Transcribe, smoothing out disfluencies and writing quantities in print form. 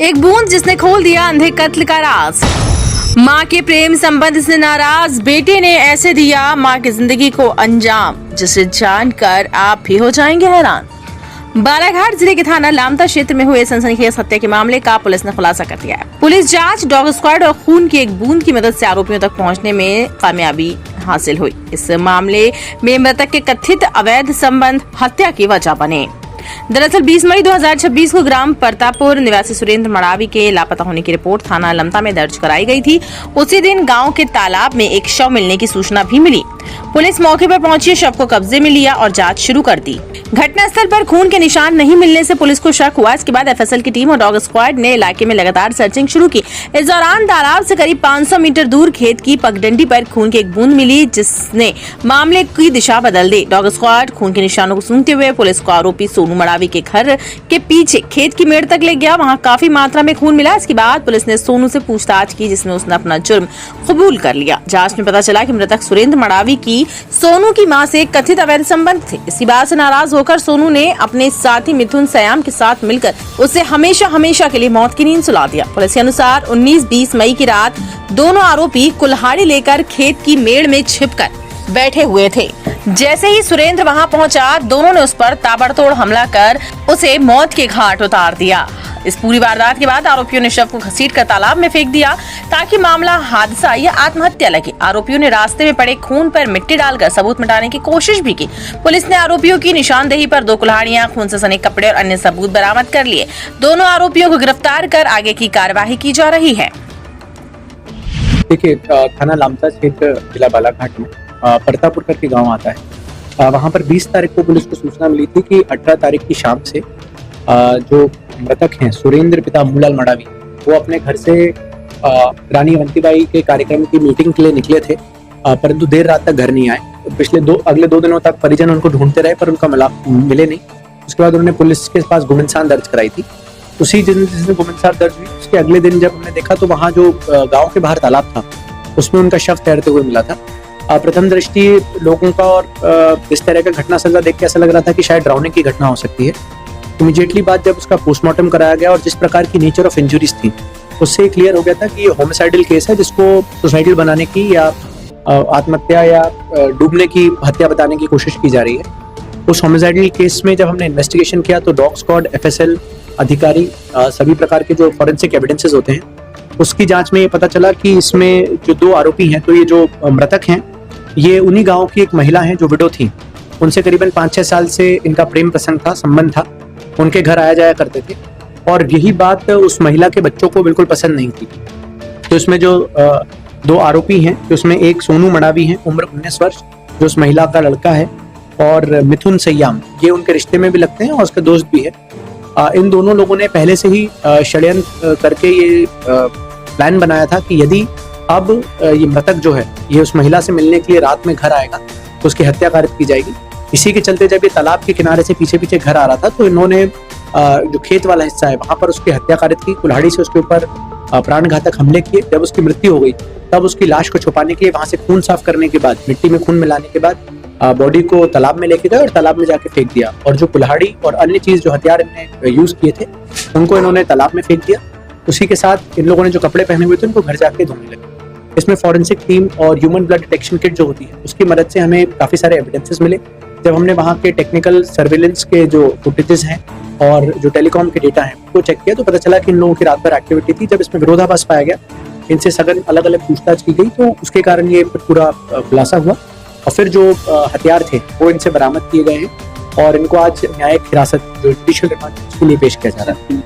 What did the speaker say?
एक बूंद जिसने खोल दिया अंधे कत्ल का राज। मां के प्रेम संबंध से नाराज बेटे ने ऐसे दिया मां की जिंदगी को अंजाम, जिसे जानकर आप भी हो जाएंगे हैरान। बालाघाट जिले के थाना लामता क्षेत्र में हुए सनसनीखेज हत्या के मामले का पुलिस ने खुलासा कर दिया है। पुलिस जांच, डॉग स्क्वाड और खून की एक बूंद की मदद से आरोपियों तक पहुंचने में कामयाबी हासिल हुई। इस मामले में मृतक के कथित अवैध संबंध हत्या की वजह बने। दरअसल 20 मई 2026 को ग्राम परतापुर निवासी सुरेंद्र मड़ावी के लापता होने की रिपोर्ट थाना लमता में दर्ज कराई गई थी। उसी दिन गांव के तालाब में एक शव मिलने की सूचना भी मिली। पुलिस मौके पर पहुंची, शव को कब्जे में लिया और जांच शुरू कर दी। घटनास्थल पर खून के निशान नहीं मिलने से पुलिस को शक हुआ। इसके बाद एफएसएल की टीम और डॉग स्क्वाड ने इलाके में लगातार सर्चिंग शुरू की। इस दौरान तालाब से करीब 500 मीटर दूर खेत की पगडंडी पर खून की एक बूंद मिली, जिसने मामले की दिशा बदल दी। डॉग स्क्वाड खून के निशानों को सूंघते हुए पुलिस को आरोपी सोनू मड़ावी के घर के पीछे खेत की मेड़ तक ले गया। वहां काफी मात्रा में खून मिला। इसके बाद पुलिस ने सोनू से पूछताछ की, जिसमें उसने अपना जुर्म कबूल कर लिया। जांच में पता चला कि मृतक सुरेंद्र मड़ावी की सोनू की मां से कथित अवैध संबंध थे। इसी बात से नाराज होकर सोनू ने अपने साथी मिथुन सयाम के साथ मिलकर उसे हमेशा के लिए मौत की नींद सुला दिया। पुलिस के अनुसार 19-20 मई की रात दोनों आरोपी कुल्हाड़ी लेकर खेत की मेड़ में छिपकर बैठे हुए थे। जैसे ही सुरेंद्र वहां पहुंचा, दोनों ने उस पर ताबड़तोड़ हमला कर उसे मौत के घाट उतार दिया। इस पूरी वारदात के बाद आरोपियों ने शव को घसीटकर तालाब में फेंक दिया, ताकि मामला हादसा या आत्महत्या लगे। आरोपियों ने रास्ते में पड़े खून पर मिट्टी डालकर सबूत मिटाने की कोशिश भी की। पुलिस ने आरोपियों की निशानदेही पर 2 कुल्हाड़ियां, खून से सने कपड़े और अन्य सबूत बरामद कर लिए। दोनों आरोपियों को गिरफ्तार कर आगे की कार्यवाही की जा रही है। देखिए, थाना लामता क्षेत्र जिला बालाघाट में परतापुर करके गांव आता है। वहां पर 20 तारीख को पुलिस को सूचना मिली थी कि 18 तारीख की शाम से जो मृतक हैं सुरेंद्र पिता मूलाल मड़ावी, वो अपने घर से रानी अवंतीबाई के कार्यक्रम की मीटिंग के लिए निकले थे, परंतु देर रात तक घर नहीं आए। अगले 2 दिनों तक परिजन उनको ढूंढते रहे, पर उनका मिले नहीं। उसके बाद उन्होंने पुलिस के पास गुमनाम दर्ज कराई थी। उसी दिन जिस दिन गुमनाम दर्ज हुई, उसके अगले दिन जब हमने देखा तो वहाँ जो गाँव के बाहर तालाब था, उसमें उनका शव तैरते हुए मिला था। प्रथम दृष्टि लोगों का और इस तरह का घटना सजा देख के ऐसा लग रहा था कि शायद ड्राउनिंग की घटना हो सकती है। इमीडिएटली बाद जब उसका पोस्टमार्टम कराया गया और जिस प्रकार की नेचर ऑफ इंजुरीज थी, उससे क्लियर हो गया था कि ये होमिसाइडल केस है, जिसको सुसाइडल बनाने की या आत्महत्या या डूबने की हत्या बताने की कोशिश की जा रही है। उस होमिसाइडल केस में जब हमने इन्वेस्टिगेशन किया तो डॉग स्क्वाड, एफएसएल अधिकारी, सभी प्रकार के जो फॉरेंसिक एविडेंसेस होते हैं, उसकी जांच में ये पता चला कि इसमें जो 2 आरोपी हैं, तो ये जो मृतक हैं, ये उन्हीं गांव की एक महिला हैं जो विडो थी। उनसे करीबन 5-6 साल से इनका प्रेम प्रसंग था, संबंध था। उनके घर आया जाया करते थे और यही बात उस महिला के बच्चों को बिल्कुल पसंद नहीं थी। तो इसमें जो 2 आरोपी हैं, तो उसमें एक सोनू मड़ावी हैं, उम्र 19 वर्ष, जो उस महिला का लड़का है, और मिथुन सयाम, ये उनके रिश्ते में भी लगते हैं और उसका दोस्त भी है। इन दोनों लोगों ने पहले से ही षड्यंत्र करके ये प्लान बनाया था कि यदि अब ये मृतक जो है, ये उस महिला से मिलने के लिए रात में घर आएगा तो उसकी हत्या कारित की जाएगी। इसी के चलते जब ये तालाब के किनारे से पीछे घर आ रहा था, तो इन्होंने जो खेत वाला हिस्सा है वहां पर उसकी हत्या कारित की, कुल्हाड़ी से उसके ऊपर प्राणघातक हमले किए। जब उसकी मृत्यु हो गई, तब उसकी लाश को छुपाने के लिए वहां से खून साफ करने के बाद, मिट्टी में खून मिलाने के बाद बॉडी को तालाब में लेके गए और तालाब में जाके फेंक दिया। और जो कुल्हाड़ी और अन्य चीज, जो हथियार इन्होंने यूज किए थे, उनको इन्होंने तालाब में फेंक दिया। उसी के साथ इन लोगों ने जो कपड़े पहने हुए थे, उनको घर जाके धोने लगे। इसमें फॉरेंसिक टीम और ह्यूमन ब्लड डिटेक्शन किट जो होती है, उसकी मदद से हमें काफी सारे एविडेंसेस मिले। जब हमने वहाँ के टेक्निकल सर्वेलेंस के जो फुटेजेस हैं और जो टेलीकॉम के डेटा हैं, वो चेक किया, तो पता चला कि इन लोगों की रात भर एक्टिविटी थी। जब इसमें विरोधाभास पाया गया, इनसे सघन अलग अलग पूछताछ की गई, तो उसके कारण ये पूरा खुलासा हुआ। और फिर जो हथियार थे वो इनसे बरामद किए गए हैं और इनको आज न्यायिक हिरासत, जो जुडिशियल रिमांड, उसके लिए पेश किया जा रहा है।